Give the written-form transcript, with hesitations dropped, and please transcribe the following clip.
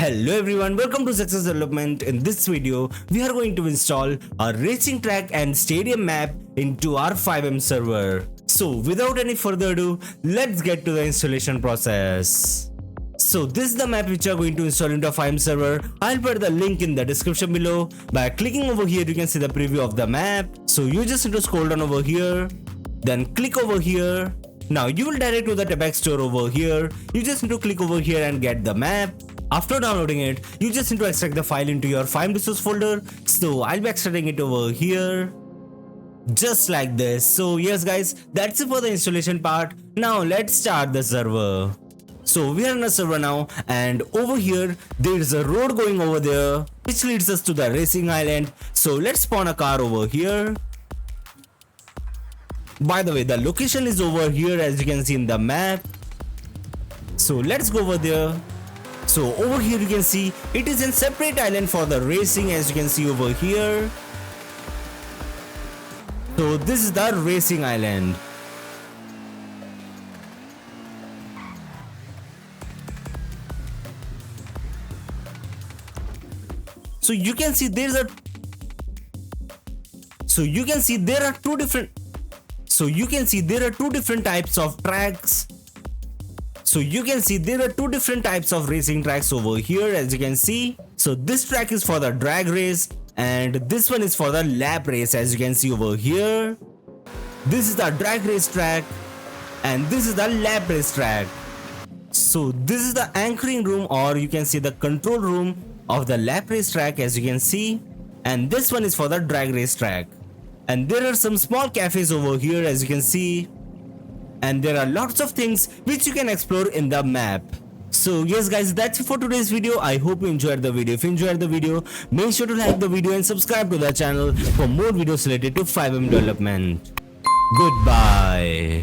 Hello everyone, welcome to Zexus development. In this video, we are going to install a racing track and stadium map into our FiveM server. So without any further ado, let's get to the installation process. So this is the map which you are going to install into a FiveM server. I'll put the link in the description below. By clicking over here, you can see the preview of the map. So you just need to scroll down over here, then click over here. Now you will direct to the Tepex store over here. You just need to click over here and get the map. After downloading it, you just need to extract the file into your FiveM resource folder. So I'll be extracting it over here, just like this. So yes guys, that's it for the installation part. Now let's start the server. So we are in a server now, and over here there is a road going over there which leads us to the racing island. So let's spawn a car over here. By the way, the location is over here as you can see in the map. So let's go over there. So over here you can see it is a separate island for the racing, as you can see over here. So this is the racing island. So you can see there are two different types of tracks. So you can see there are two different types of racing tracks over here, as you can see. So this track is for the drag race and this one is for the lap race, as you can see over here. This is the drag race track and this is the lap race track. So this is the anchoring room, or you can see the control room of the lap race track, as you can see. And this one is for the drag race track. And there are some small cafes over here, as you can see. And there are lots of things which you can explore in the map. So yes guys, that's it for today's video. I hope you enjoyed the video. If you enjoyed the video, make sure to like the video and subscribe to the channel for more videos related to FiveM development. Goodbye.